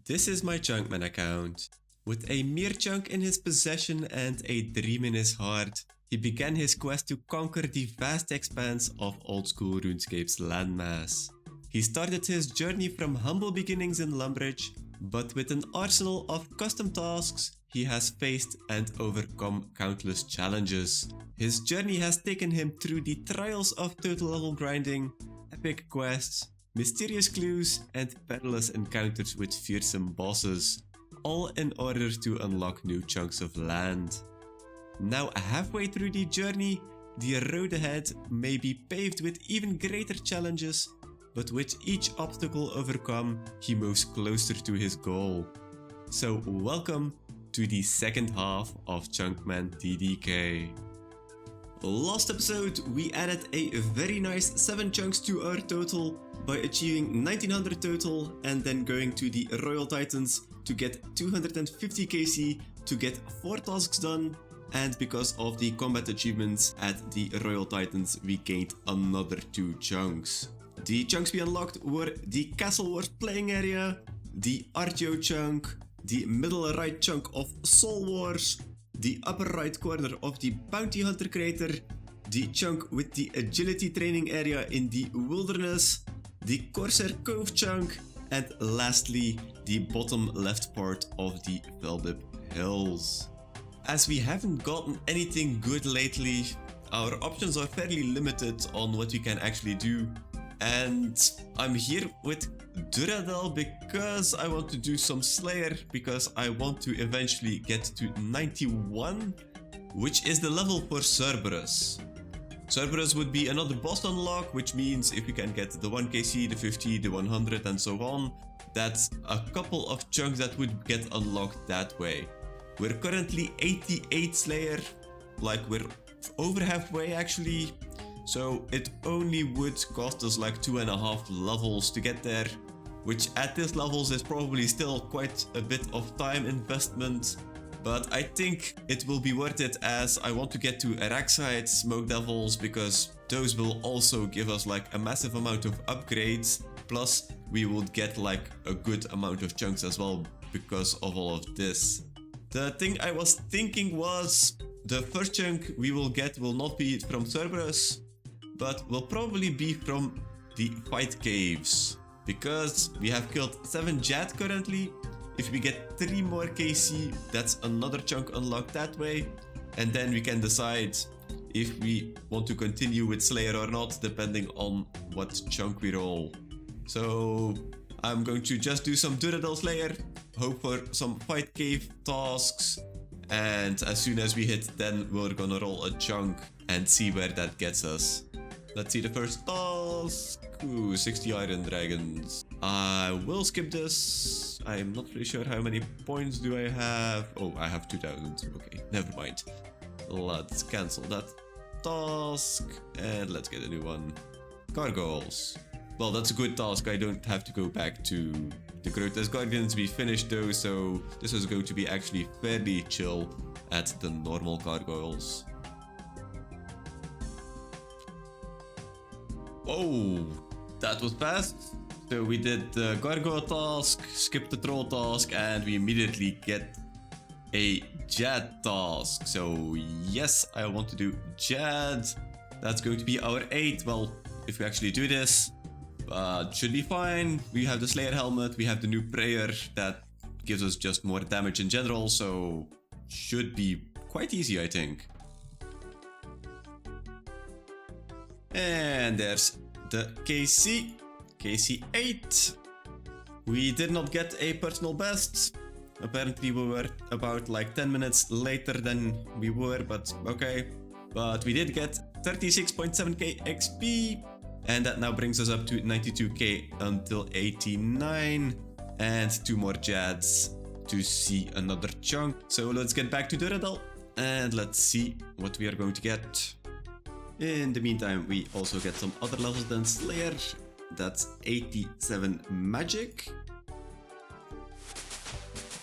This is my Chunkman account. With a mere chunk in his possession and a dream in his heart, he began his quest to conquer the vast expanse of old-school RuneScape's landmass. He started his journey from humble beginnings in Lumbridge, but with an arsenal of custom tasks, he has faced and overcome countless challenges. His journey has taken him through the trials of total level grinding, epic quests, mysterious clues, and perilous encounters with fearsome bosses, all in order to unlock new chunks of land. Now halfway through the journey, the road ahead may be paved with even greater challenges, but with each obstacle overcome, he moves closer to his goal. So welcome to the second half of Chunkman DDK. Last episode, we added a very nice 7 chunks to our total by achieving 1900 total and then going to the Royal Titans to get 250 KC to get 4 tasks done, and because of the combat achievements at the Royal Titans we gained another 2 chunks. The chunks we unlocked were the Castle Wars playing area, the Artio chunk, the middle right chunk of Soul Wars, the upper right corner of the Bounty Hunter crater, the chunk with the agility training area in the wilderness, the Corsair Cove chunk, and lastly, the bottom left part of the Veldip Hills. As we haven't gotten anything good lately, our options are fairly limited on what we can actually do, and I'm here with Duradel because I want to do some Slayer, because I want to eventually get to 91, which is the level for Cerberus. Cerberus would be another boss unlock, which means if we can get the 1kc, the 50, the 100 and so on, that's a couple of chunks that would get unlocked that way. We're currently 88 Slayer, like we're over halfway actually, so it only would cost us like 2.5 levels to get there, which at this levels is probably still quite a bit of time investment. But I think it will be worth it, as I want to get to Araxite, Smoke Devils, because those will also give us like a massive amount of upgrades. Plus we would get like a good amount of chunks as well because of all of this. The thing I was thinking was the first chunk we will get will not be from Cerberus, but will probably be from the Fight Caves. Because we have killed 7 Jad currently. If we get 3 more KC, that's another chunk unlocked that way. And then we can decide if we want to continue with Slayer or not, depending on what chunk we roll. So I'm going to just do some Duradel Slayer, hope for some Fight Cave tasks, and as soon as we hit 10, we're gonna roll a chunk and see where that gets us. Let's see the first task. Ooh, 60 Iron Dragons. I will skip this. I'm not really sure how many points do I have. Oh, I have 2000. Okay, never mind. Let's cancel that task and let's get a new one. Gargoyles. Well, that's a good task. I don't have to go back to the Grotesque Guardians. We finished those, so this is going to be actually fairly chill at the normal Gargoyles. Oh, that was fast. So we did the Gargoyle task, skipped the Troll task, and we immediately get a Jad task. So yes, I want to do Jad. That's going to be our 8. Well, if we actually do this, should be fine. We have the Slayer helmet, we have the new prayer that gives us just more damage in general, so should be quite easy, I think. And there's the KC. KC 8. We did not get a personal best. Apparently we were about like 10 minutes later than we were, but okay. But we did get 36.7k XP. And that now brings us up to 92k until 89. And 2 more Jads to see another chunk. So let's get back to Duradel and let's see what we are going to get. In the meantime, we also get some other levels than Slayer. That's 87 magic.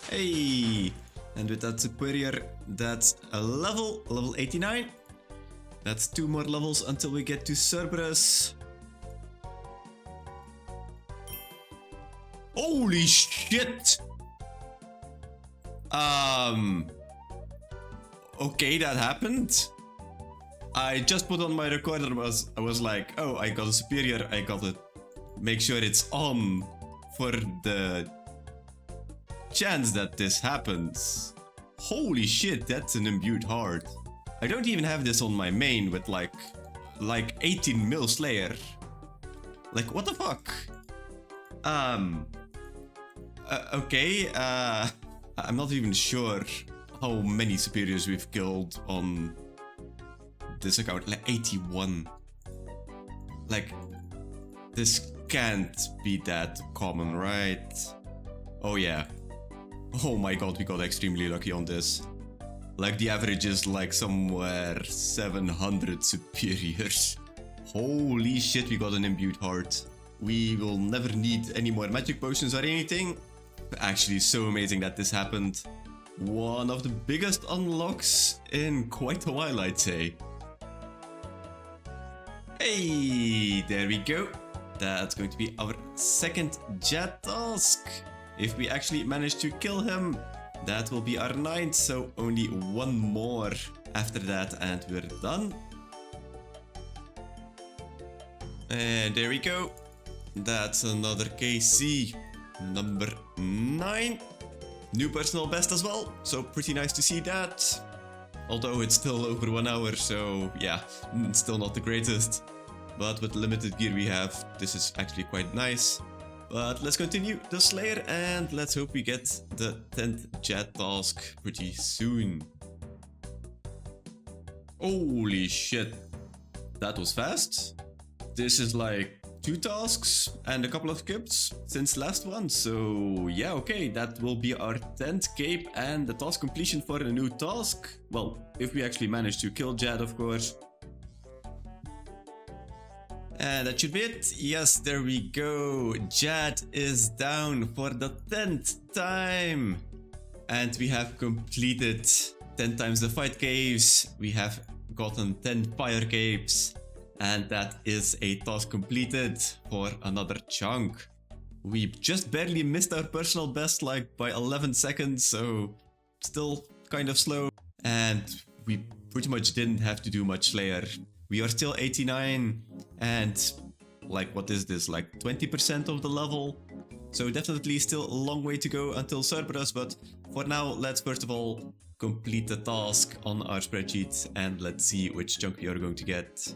Hey! And with that superior, that's a level 89. That's 2 more levels until we get to Cerberus. Holy shit! Okay, that happened. I just put on my recorder, I was like, oh, I got a superior, I gotta make sure it's on for the chance that this happens. Holy shit, that's an imbued heart. I don't even have this on my main with like 18 mil Slayer. Like, what the fuck? Okay, I'm not even sure how many superiors we've killed on this account. Like 81. Like, this can't be that common, right? Oh yeah. Oh my god, we got extremely lucky on this. Like, the average is like somewhere 700 superiors. Holy shit, we got an imbued heart. We will never need any more magic potions or anything. Actually, so amazing that this happened. One of the biggest unlocks in quite a while, I'd say. Hey, there we go. That's going to be our second jet task. If we actually manage to kill him, that will be our 9th, so only one more after that and we're done. And there we go. That's another KC. Number 9. New personal best as well, so pretty nice to see that. Although it's still over 1 hour, so yeah, still not the greatest. But with the limited gear we have, this is actually quite nice. But let's continue the Slayer and let's hope we get the 10th jet task pretty soon. Holy shit, that was fast. This is like 2 tasks and a couple of gifts since last one, so yeah, okay, that will be our 10th cape and the task completion for a new task. Well, if we actually manage to kill Jad, of course. And that should be it. Yes, there we go. Jad is down for the 10th time. And we have completed 10 times the fight caves. We have gotten 10 fire capes. And that is a task completed for another chunk. We just barely missed our personal best like by 11 seconds, so still kind of slow. And we pretty much didn't have to do much Slayer. We are still 89 and like, what is this, like 20% of the level? So definitely still a long way to go until Cerberus, but for now, let's first of all complete the task on our spreadsheet and let's see which chunk we are going to get.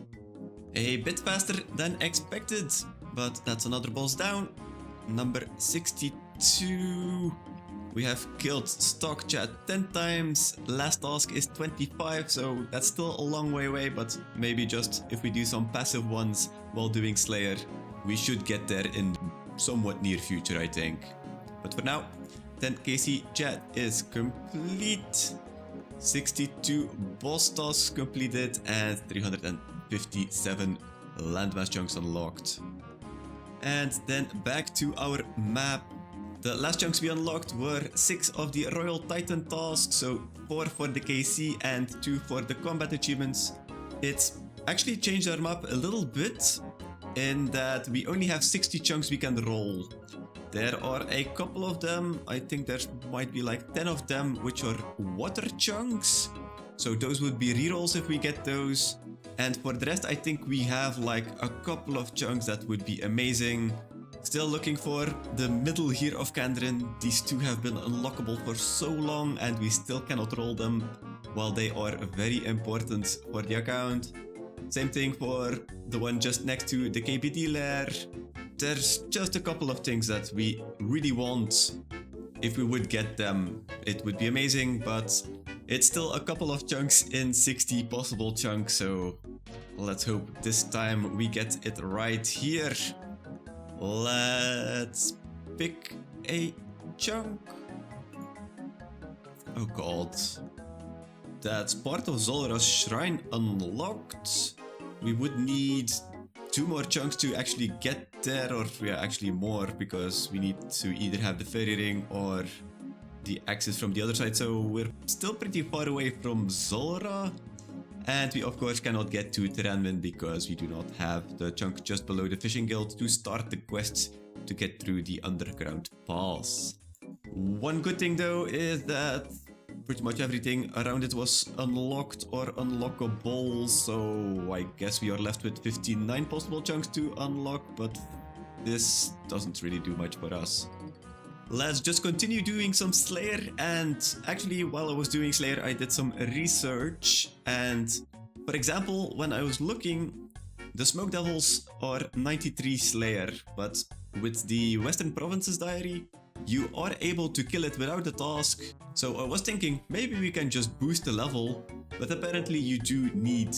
A bit faster than expected, but that's another boss down. Number 62. We have killed Stock Chat 10 times. Last task is 25, so that's still a long way away, but maybe just if we do some passive ones while doing Slayer, we should get there in somewhat near future, I think. But for now, 10 KC Chat is complete. 62 boss tasks completed and 357 landmass chunks unlocked. And then back to our map. The last chunks we unlocked were 6 of the Royal Titan tasks, so 4 for the KC and 2 for the combat achievements. It's actually changed our map a little bit in that we only have 60 chunks we can roll. There are a couple of them, I think there might be like 10 of them, which are water chunks. So those would be rerolls if we get those. And for the rest, I think we have like a couple of chunks that would be amazing. Still looking for the middle here of Kandrin. These two have been unlockable for so long and we still cannot roll them, while they are very important for the account. Same thing for the one just next to the KBD lair. There's just a couple of things that we really want. If we would get them, it would be amazing, but it's still a couple of chunks in 60 possible chunks, so let's hope this time we get it right here. Let's pick a chunk. Oh god. That's part of Zolra's shrine unlocked. We would need 2 more chunks to actually get there, or yeah, actually more, because we need to either have the fairy ring or the access from the other side, so we're still pretty far away from Zolra. And we of course cannot get to Terranmin because we do not have the chunk just below the fishing guild to start the quests to get through the underground pass. One good thing though is that pretty much everything around it was unlocked or unlockable, so I guess we are left with 59 possible chunks to unlock, but this doesn't really do much for us. Let's just continue doing some Slayer, and actually while I was doing Slayer I did some research, and for example when I was looking, the Smoke Devils are 93 Slayer, but with the Western Provinces Diary you are able to kill it without the task. So I was thinking maybe we can just boost the level, but apparently you do need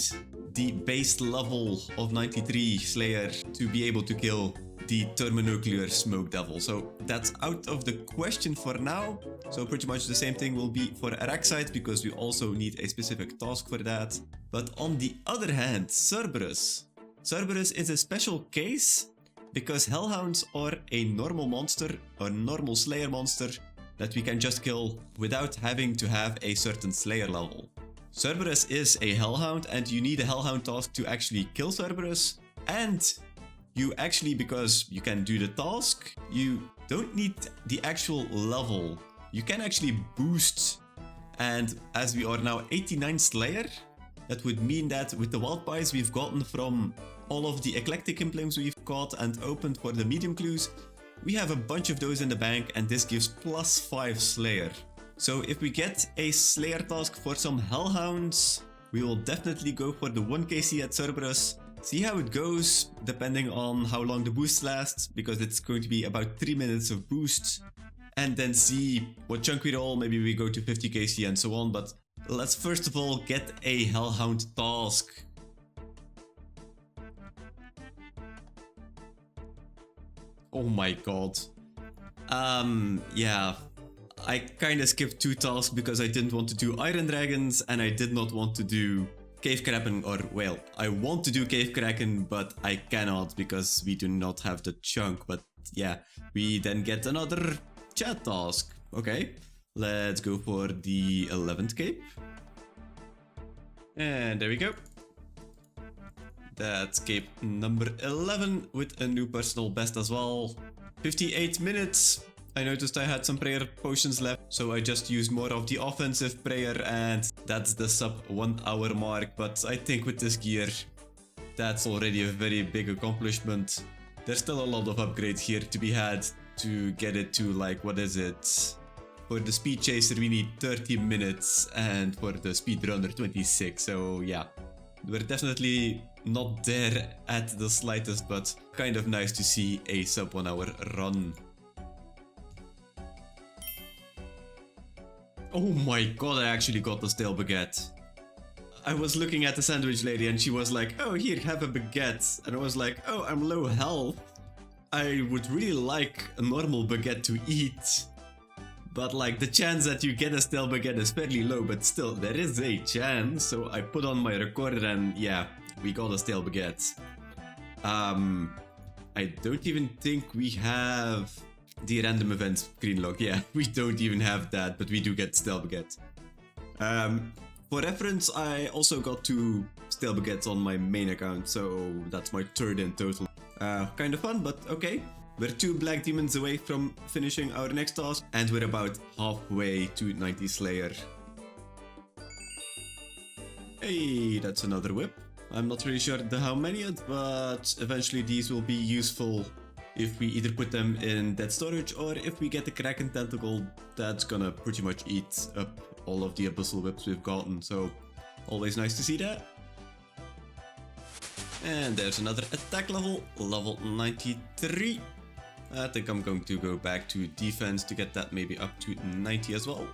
the base level of 93 Slayer to be able to kill the thermonuclear Smoke Devil. So that's out of the question for now. So pretty much the same thing will be for Araxite, because we also need a specific task for that. But on the other hand, Cerberus is a special case, because Hellhounds are a normal monster, or normal Slayer monster, that we can just kill without having to have a certain Slayer level. Cerberus is a Hellhound, and you need a Hellhound task to actually kill Cerberus, and you actually, because you can do the task, you don't need the actual level. You can actually boost, and as we are now 89 Slayer, that would mean that with the wild pies we've gotten from all of the eclectic implants we've caught and opened for the medium clues, we have a bunch of those in the bank, and this gives +5 Slayer. So if we get a Slayer task for some Hellhounds, we will definitely go for the 1 KC at Cerberus, see how it goes depending on how long the boost lasts, because it's going to be about 3 minutes of boost, and then see what chunk we roll. Maybe we go to 50 KC and so on, but let's first of all get a Hellhound task. Oh my god. Yeah. I kinda skipped 2 tasks because I didn't want to do Iron Dragons, and I did not want to do Cave Kraken, or well, I want to do Cave Kraken, but I cannot because we do not have the chunk. But yeah, we then get another chat task. Okay, let's go for the 11th cape. And there we go. That's cape number 11 with a new personal best as well. 58 minutes. I noticed I had some prayer potions left, so I just used more of the offensive prayer, and that's the sub 1 hour mark. But I think with this gear, that's already a very big accomplishment. There's still a lot of upgrades here to be had to get it to, like, what is it? For the speed chaser we need 30 minutes, and for the speedrunner 26, so yeah. We're definitely not there at the slightest, but kind of nice to see a sub 1 hour run. Oh my god, I actually got the stale baguette. I was looking at the sandwich lady and she was like, oh here, have a baguette. And I was like, oh, I'm low health. I would really like a normal baguette to eat. But like the chance that you get a stale baguette is fairly low, but still there is a chance. So I put on my recorder and yeah, we got a stale baguette. I don't even think we have the random events green log. Yeah, we don't even have that, but we do get stale baguette. For reference, I also got 2 stale baguettes on my main account, so that's my 3rd in total. Kind of fun, but okay. We're 2 black demons away from finishing our next task, and we're about halfway to 90 Slayer. Hey, that's another whip. I'm not really sure how many yet, but eventually these will be useful if we either put them in dead storage, or if we get the Kraken Tentacle, that's gonna pretty much eat up all of the Abyssal Whips we've gotten, so always nice to see that. And there's another attack level, level 93. I think I'm going to go back to defense to get that maybe up to 90 as well.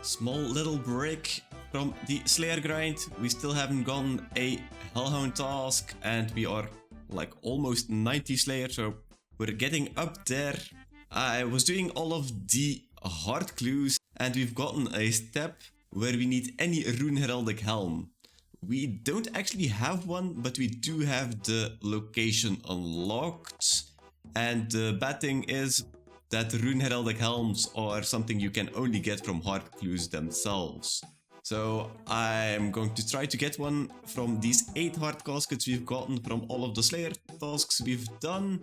Small little break from the Slayer grind. We still haven't gotten a Hellhound task, and we are like almost 90 Slayer, so we're getting up there. I was doing all of the hard clues, and we've gotten a step where we need any Rune Heraldic Helm. We don't actually have one, but we do have the location unlocked. And the bad thing is that Rune Heraldic Helms are something you can only get from hard clues themselves. So I'm going to try to get one from these 8 hard caskets we've gotten from all of the Slayer tasks we've done.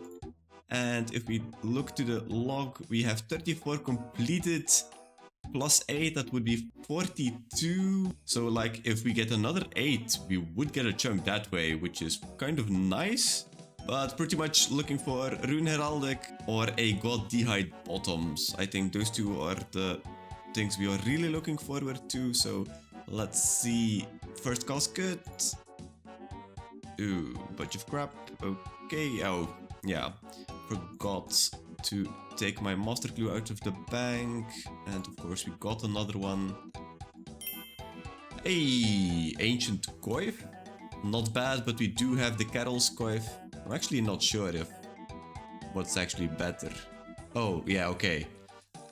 And if we look to the log, we have 34 completed. Plus 8, that would be 42. So like if we get another 8, we would get a chunk that way, which is kind of nice. But pretty much looking for Rune Heraldic or a God D'hide Bottoms. I think those two are the things we are really looking forward to. So let's see. First casket. Ooh, bunch of crap. Okay, oh yeah, forgot to take my master clue out of the bank, and of course we got another one. Hey, ancient coif, not bad, but we do have the Carol's coif. I'm actually not sure if what's actually better. Oh yeah, okay,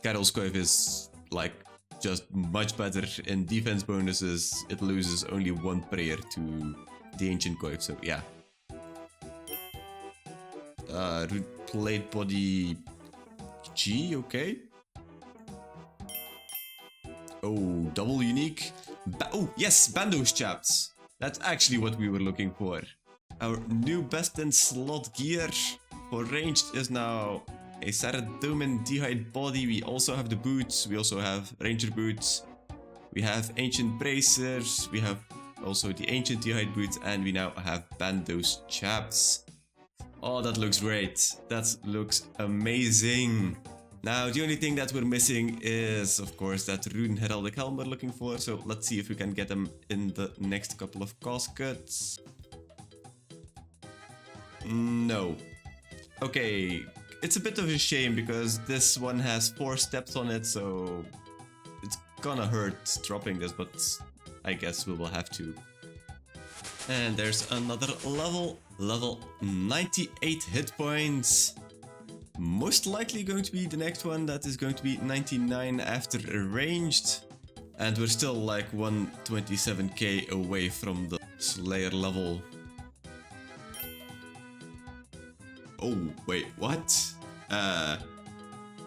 Carol's coif is like just much better in defense bonuses. It loses only one prayer to the ancient coif, so yeah. Plate body G, okay. Oh, double unique. Oh, yes, Bandos chaps. That's actually what we were looking for. Our new best in slot gear for ranged is now a Saradomin D'hide body. We also have the boots. We also have ranger boots. We have ancient bracers. We have also the ancient D'hide boots, and we now have Bandos chaps. Oh, that looks great. That looks amazing. Now, the only thing that we're missing is, of course, that Rune Heraldic helm we're looking for. So let's see if we can get them in the next couple of caskets. No. Okay, it's a bit of a shame because this one has 4 steps on it, so it's gonna hurt dropping this, but I guess we will have to. And there's another level. Level 98 hit points. Most likely going to be the next one. That is going to be 99 after ranged. And we're still like 127k away from the Slayer level. Oh, wait, what?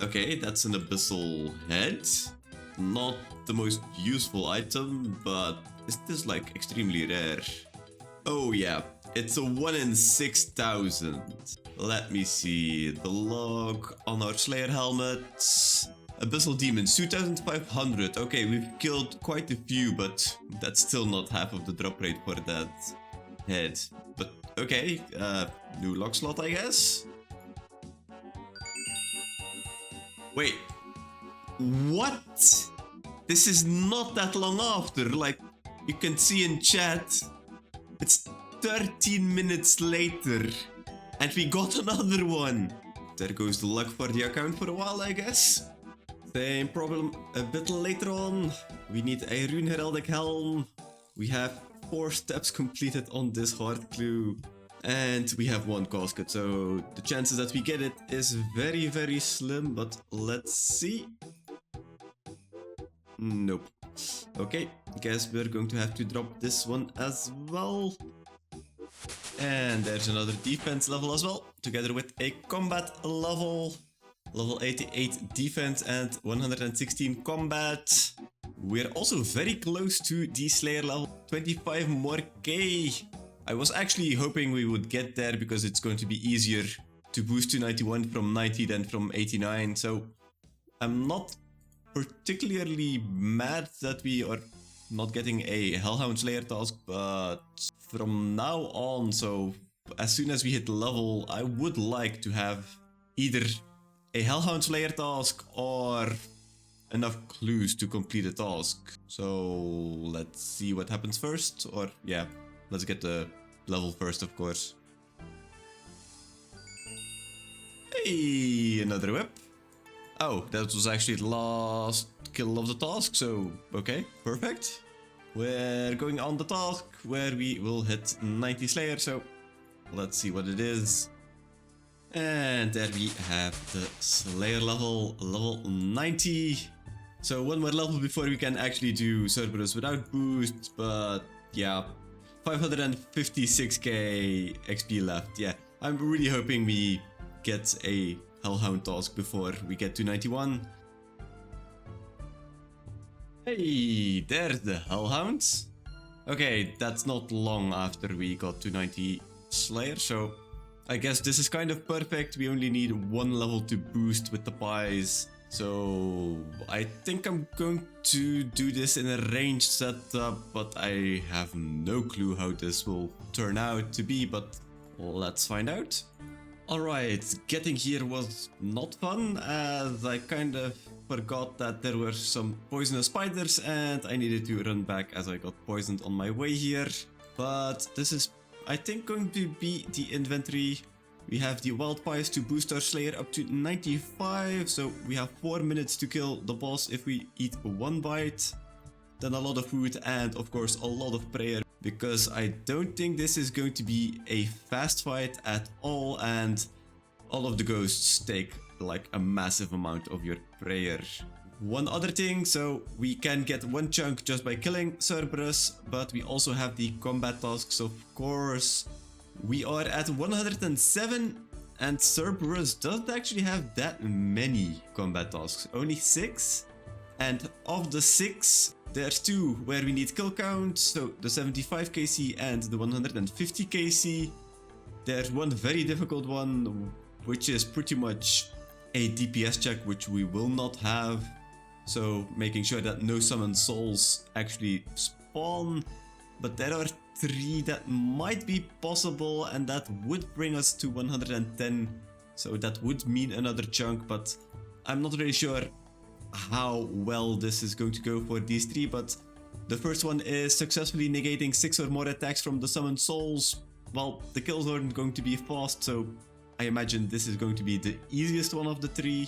Okay, that's an Abyssal Head. Not the most useful item, but is this like extremely rare? Oh yeah, it's a 1 in 6,000. Let me see the log on our Slayer helmets. Abyssal Demons, 2,500. Okay, we've killed quite a few, but that's still not half of the drop rate for that head. But okay, new log slot, I guess. Wait, what? This is not that long after. Like, you can see in chat, it's 13 minutes later. And we got another one. There goes the luck for the account for a while, I guess. Same problem a bit later on. We need a Rune Heraldic helm. We have 4 steps completed on this hard clue. And we have 1 casket, so the chances that we get it is very, very slim. But let's see. Nope. Okay, guess we're going to have to drop this one as well. And there's another defense level as well, together with a combat level. Level 88 defense and 116 combat. We're also very close to the Slayer level, 25 more K. I was actually hoping we would get there because it's going to be easier to boost to 91 from 90 than from 89. So I'm not particularly mad that we are not getting a Hellhound Slayer task, but from now on, so as soon as we hit the level, I would like to have either a Hellhound Slayer task or enough clues to complete a task. So let's see what happens first, or yeah, let's get the level first, of course. Hey, another whip. Oh, that was actually the last kill of the task, so okay, perfect. We're going on the task where we will hit 90 Slayer, so let's see what it is. And there we have the Slayer level, level 90. So 1 more level before we can actually do Cerberus without boost, but yeah, 556k XP left. Yeah, I'm really hoping we get a Hellhound task before we get to 91. Hey, there's the Hellhounds. Okay, that's not long after we got to 90 Slayer, so I guess this is kind of perfect. We only need one level to boost with the pies. So I think I'm going to do this in a ranged setup, but I have no clue how this will turn out to be, but let's find out. Alright, getting here was not fun, as I kind of forgot that there were some poisonous spiders and I needed to run back as I got poisoned on my way here. But this is, I think, going to be the inventory. We have the wild pies to boost our slayer up to 95, so we have 4 minutes to kill the boss if we eat one bite. Then a lot of food and of course a lot of prayer, because I don't think this is going to be a fast fight at all, and all of the ghosts take like a massive amount of your prayer. One other thing, so we can get one chunk just by killing Cerberus, but we also have the combat tasks, of course. We are at 107, and Cerberus doesn't actually have that many combat tasks, only 6. And of the 6, there's 2 where we need kill count, so the 75 KC and the 150 KC. There's one very difficult one, which is pretty much a DPS check, which we will not have. So making sure that no summoned souls actually spawn. But there are 3 that might be possible, and that would bring us to 110. So that would mean another chunk, but I'm not really sure how well this is going to go for these 3. But the first one is successfully negating 6 or more attacks from the summoned souls. Well, the kills aren't going to be fast, so I imagine this is going to be the easiest one of the 3.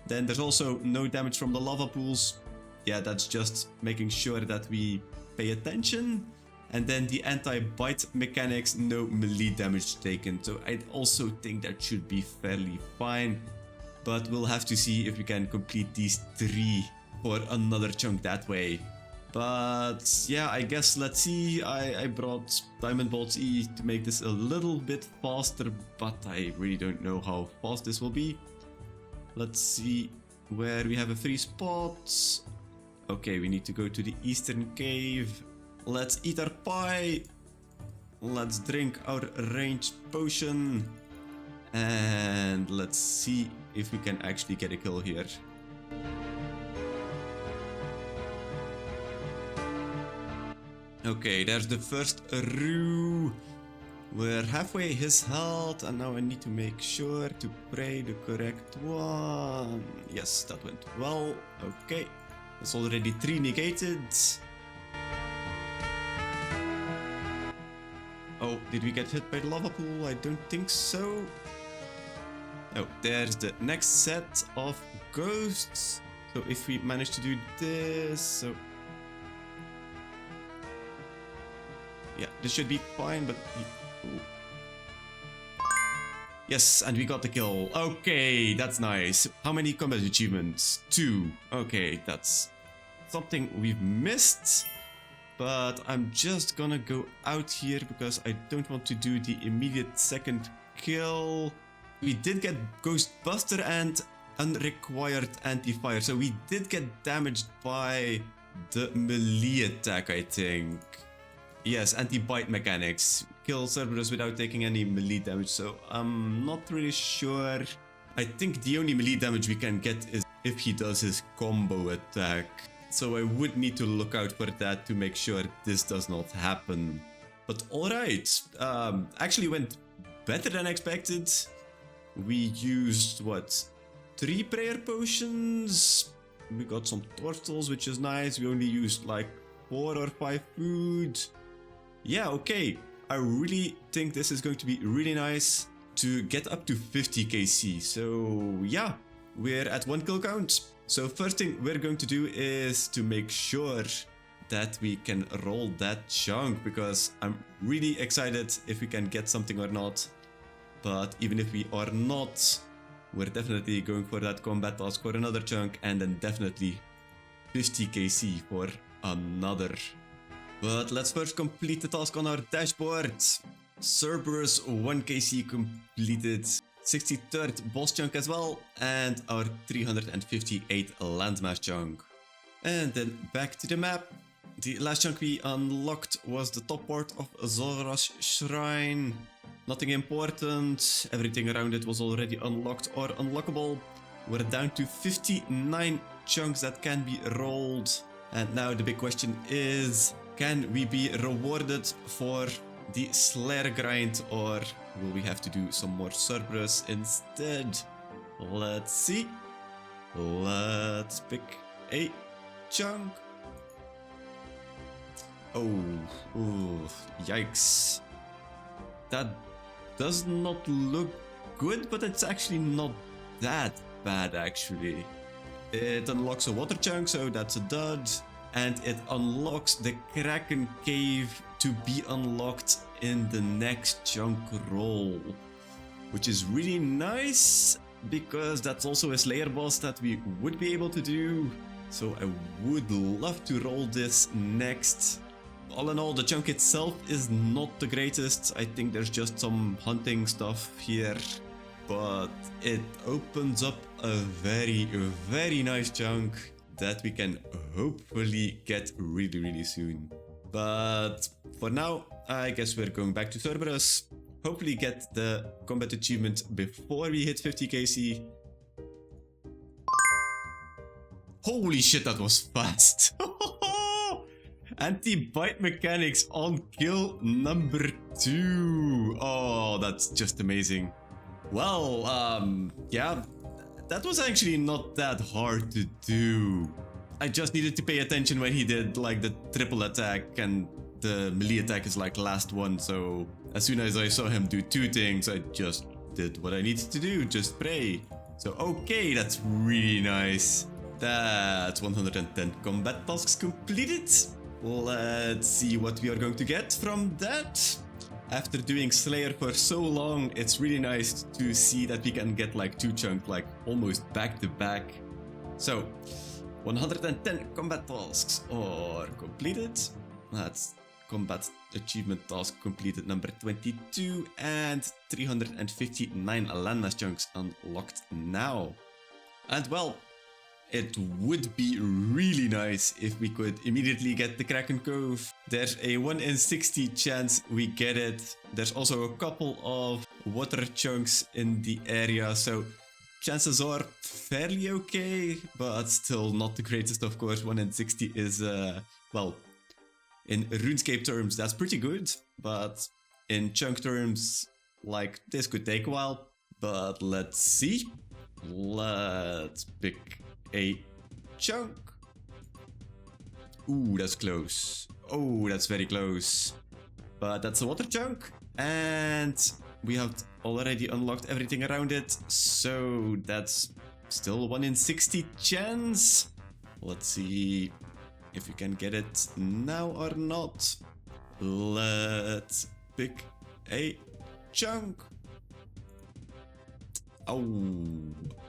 Then there's also no damage from the lava pools. Yeah, that's just making sure that we pay attention. And then the anti-bite mechanics, no melee damage taken. So I also think that should be fairly fine. But we'll have to see if we can complete these 3 for another chunk that way. But yeah, I guess let's see. I brought Diamond Bolts E to make this a little bit faster, but I really don't know how fast this will be. Let's see where we have a free spot. Okay, we need to go to the eastern cave. Let's eat our pie. Let's drink our ranged potion. And let's see if we can actually get a kill here. Okay, there's the first Roo. We're halfway his health, and now I need to make sure to pray the correct one. Yes, that went well. Okay, that's already 3 negated. Oh, did we get hit by the lava pool? I don't think so. Oh, there's the next set of ghosts. So if we manage to do this, so yeah, this should be fine, but ooh. Yes, and we got the kill. Okay, that's nice. How many combat achievements? 2. Okay, that's something we've missed. But I'm just gonna go out here because I don't want to do the immediate second kill. We did get Ghostbuster and unrequired anti-fire, so we did get damaged by the melee attack, I think. Yes, anti-bite mechanics. Kill Cerberus without taking any melee damage, so I'm not really sure. I think the only melee damage we can get is if he does his combo attack. So I would need to look out for that to make sure this does not happen. But alright, actually went better than expected. We used, what, 3 prayer potions? We got some turtles, which is nice. We only used like 4 or 5 food. Yeah, okay. I really think this is going to be really nice to get up to 50 KC. So yeah, we're at 1 kill count. So first thing we're going to do is to make sure that we can roll that chunk, because I'm really excited if we can get something or not. But even if we are not, we're definitely going for that combat task for another chunk, and then definitely 50 KC for another. But let's first complete the task on our dashboard. Cerberus 1 KC completed. 63rd boss chunk as well, and our 358 landmass chunk. And then back to the map. The last chunk we unlocked was the top part of Zora's Shrine. Nothing important. Everything around it was already unlocked or unlockable. We're down to 59 chunks that can be rolled. And now the big question is, can we be rewarded for the Slayer grind, or will we have to do some more Cerberus instead? Let's see. Let's pick a chunk. Oh, yikes. That does not look good, but it's actually not that bad actually. It unlocks a water chunk, so that's a dud. And it unlocks the Kraken Cave to be unlocked in the next chunk roll. Which is really nice, because that's also a Slayer boss that we would be able to do. So I would love to roll this next. All in all, the chunk itself is not the greatest. I think there's just some hunting stuff here. But it opens up a very, very nice chunk that we can hopefully get really soon. But for now, I guess we're going back to Cerberus. Hopefully get the combat achievement before we hit 50 KC. Holy shit, that was fast! Anti-bite mechanics on kill number 2. Oh, that's just amazing. Well, yeah, that was actually not that hard to do. I just needed to pay attention when he did like the triple attack, and the melee attack is like last one, so as soon as I saw him do 2 things, I just did what I needed to do, just pray. So okay, that's really nice. That's 110 combat tasks completed. Let's see what we are going to get from that. After doing Slayer for so long, it's really nice to see that we can get like 2 chunks like almost back to back. So 110 combat tasks are completed. That's combat achievement task completed number 22, and 359 landmass chunks unlocked now. And well, it would be really nice if we could immediately get the Kraken Cove. There's a 1 in 60 chance we get it. There's also a couple of water chunks in the area, so chances are fairly okay, but still not the greatest, of course. 1 in 60 is, well, in RuneScape terms, that's pretty good, but in chunk terms, like, this could take a while. But let's see. Let's pick a chunk. Ooh, that's close. Oh, that's very close. But that's a water chunk, and we have already unlocked everything around it, so that's still 1 in 60 chance. Let's see if we can get it now or not. Let's pick a chunk.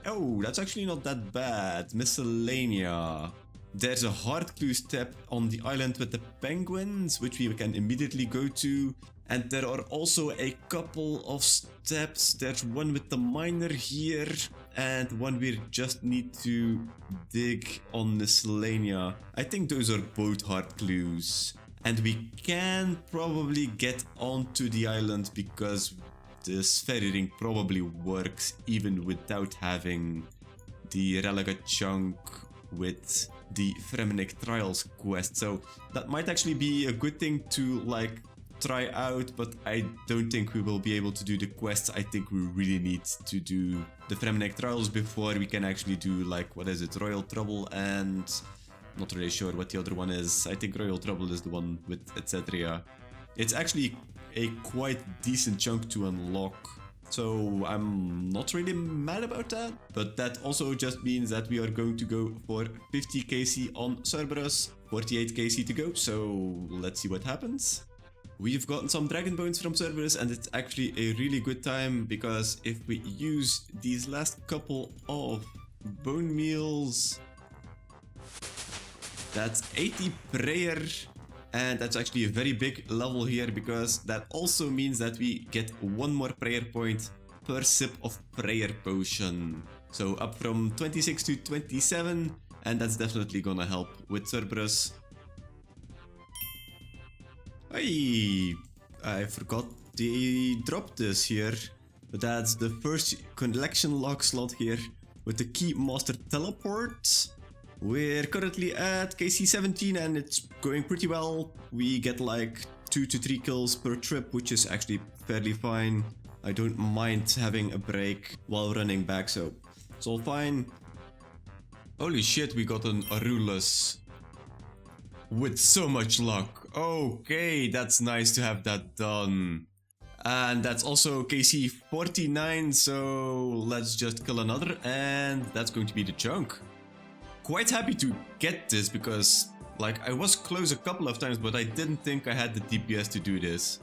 Oh, that's actually not that bad. Miscellanea. There's a hard clue step on the island with the penguins, which we can immediately go to. And there are also a couple of steps. There's one with the miner here, and one we just need to dig on Miscellanea. I think those are both hard clues. And we can probably get onto the island because this ferry ring probably works even without having the Relica chunk with the Fremenic Trials quest. So that might actually be a good thing to like try out, but I don't think we will be able to do the quests. I think we really need to do the Fremenic Trials before we can actually do, like, what is it, Royal Trouble, and not really sure what the other one is. I think Royal Trouble is the one with etc. It's actually a quite decent chunk to unlock, so I'm not really mad about that. But that also just means that we are going to go for 50 KC on Cerberus, 48 KC to go, so let's see what happens. We've gotten some dragon bones from Cerberus, and it's actually a really good time, because if we use these last couple of bone meals, that's 80 prayer, and that's actually a very big level here, because that also means that we get 1 more prayer point per sip of prayer potion. So up from 26 to 27, and that's definitely gonna help with Cerberus. Hey, I forgot they dropped this here. That's the first collection log slot here with the Key Master Teleport. We're currently at KC 17 and it's going pretty well. We get like 2 to 3 kills per trip, which is actually fairly fine. I don't mind having a break while running back, so it's all fine. Holy shit, we got an Arulus with so much luck. Okay, that's nice to have that done. And that's also KC 49, so let's just kill another, and that's going to be the chunk. Quite happy to get this because, like, I was close a couple of times, but I didn't think I had the DPS to do this.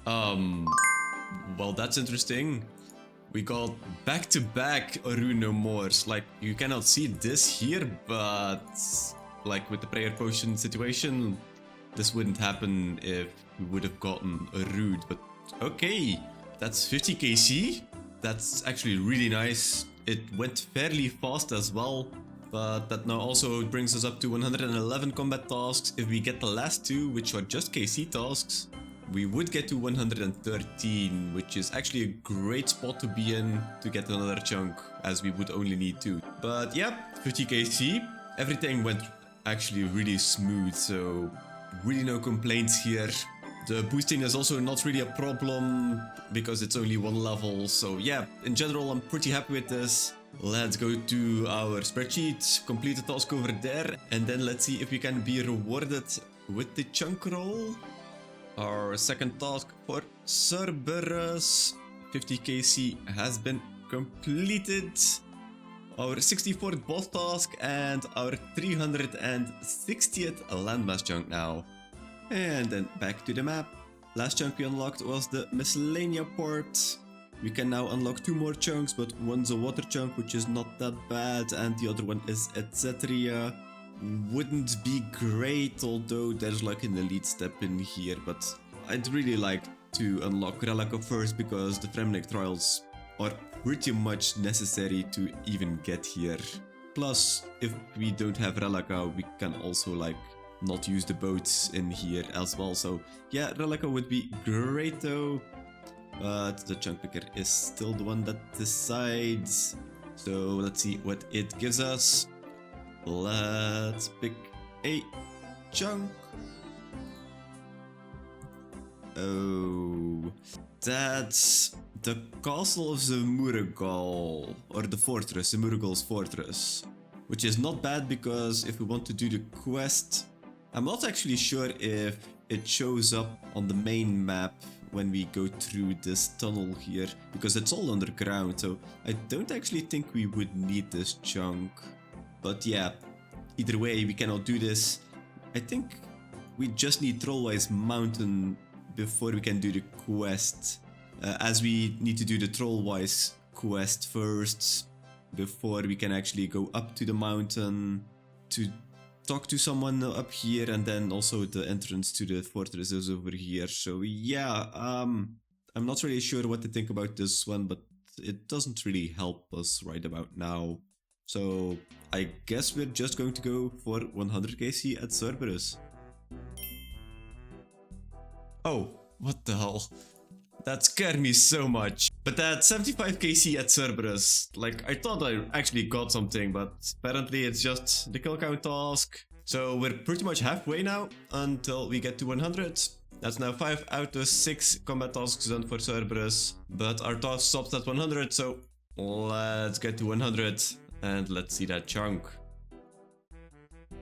Well, that's interesting. We got back-to-back Arunomores. Like, you cannot see this here, but like with the prayer potion situation, this wouldn't happen if we would have gotten a Rude. But okay, that's 50 KC. That's actually really nice. It went fairly fast as well, but that now also brings us up to 111 combat tasks. If we get the last 2, which are just KC tasks, we would get to 113, which is actually a great spot to be in to get another chunk, as we would only need 2. But yeah, 50 KC. Everything went actually really smooth, so really no complaints here. The boosting is also not really a problem because it's only 1 level. So yeah, in general, I'm pretty happy with this. Let's go to our spreadsheet, complete the task over there, and then let's see if we can be rewarded with the chunk roll. Our second task for Cerberus, 50 KC has been completed. Our 64th boss task and our 360th landmass chunk now. And then back to the map. Last chunk we unlocked was the Miscellanea part. We can now unlock 2 more chunks, but one's a water chunk, which is not that bad, and the other one is Etc. Wouldn't be great, although there's like an elite step in here, but I'd really like to unlock Relica first because the Fremnik trials are pretty much necessary to even get here. Plus, if we don't have Relica, we can also like not use the boats in here as well. So yeah, Relica would be great though, but the chunk picker is still the one that decides. So let's see what it gives us. Let's pick a chunk. Oh, that's the Castle of Zemuragal, or the fortress, Zemuragal's fortress, which is not bad because if we want to do the quest, I'm not actually sure if it shows up on the main map when we go through this tunnel here, because it's all underground, so I don't actually think we would need this chunk. But yeah, either way, we cannot do this. I think we just need Trollwise Mountain before we can do the quest, as we need to do the Trollwise quest first before we can actually go up to the mountain to talk to someone up here, and then also the entrance to the fortress is over here. So yeah, I'm not really sure what to think about this one, but it doesn't really help us right about now. So I guess we're just going to go for 100 KC at Cerberus. Oh, what the hell? That scared me so much. But that 75 KC at Cerberus, like, I thought I actually got something, but apparently it's just the kill count task. So we're pretty much halfway now until we get to 100. That's now 5 out of 6 combat tasks done for Cerberus, but our task stops at 100, so let's get to 100 and let's see that chunk.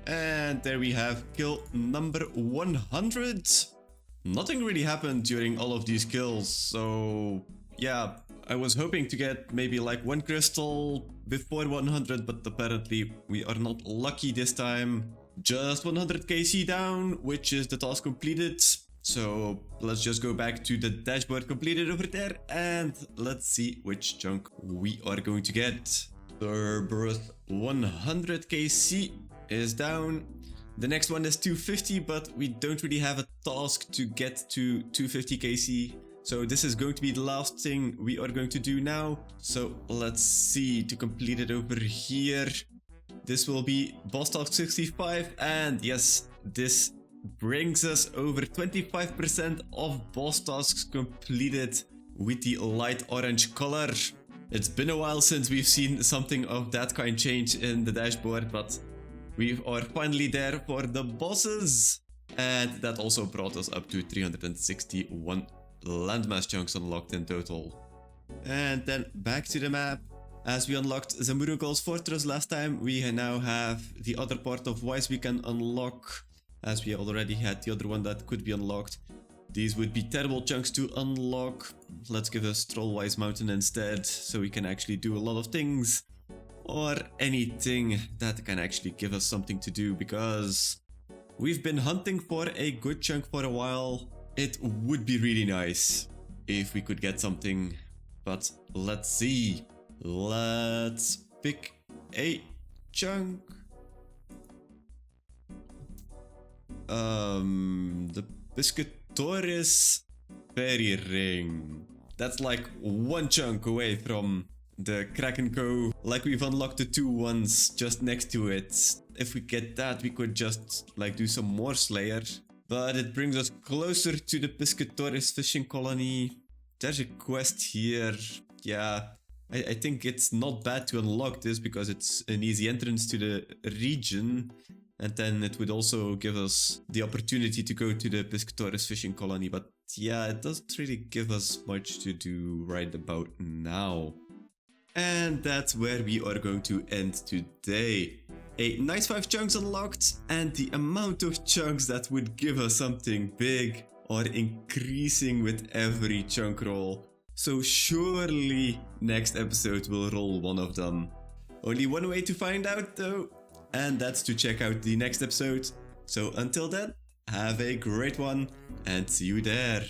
And there we have kill number 100. Nothing really happened during all of these kills, so yeah, I was hoping to get maybe like 1 crystal before 100, but apparently we are not lucky this time. Just 100 KC down, which is the task completed. So let's just go back to the dashboard completed over there and let's see which chunk we are going to get. Cerberus 100 KC is down. The next one is 250, but we don't really have a task to get to 250 KC. So this is going to be the last thing we are going to do now. So let's see to complete it over here. This will be boss task 65, and yes, this brings us over 25% of boss tasks completed with the light orange color. It's been a while since we've seen something of that kind change in the dashboard, but we are finally there for the bosses. And that also brought us up to 361 landmass chunks unlocked in total. And then back to the map. As we unlocked Zamurugol's Fortress last time, we now have the other part of Wise we can unlock, as we already had the other one that could be unlocked. These would be terrible chunks to unlock. Let's give us Trollwise Mountain instead, so we can actually do a lot of things. Or anything that can actually give us something to do, because we've been hunting for a good chunk for a while. It would be really nice if we could get something, but let's see. Let's pick a chunk. The Piscatorius Fairy Ring. That's like one chunk away from the Kraken Co. Like we've unlocked the two ones just next to it. If we get that, we could just like do some more Slayer. But it brings us closer to the Piscatorius fishing colony. There's a quest here. Yeah. I think it's not bad to unlock this because it's an easy entrance to the region, and then it would also give us the opportunity to go to the Piscatorius fishing colony, but yeah, it doesn't really give us much to do right about now. And that's where we are going to end today. A nice 5 chunks unlocked, and the amount of chunks that would give us something big are increasing with every chunk roll. So surely next episode will roll one of them. Only one way to find out though, and that's to check out the next episode. So until then, have a great one and see you there.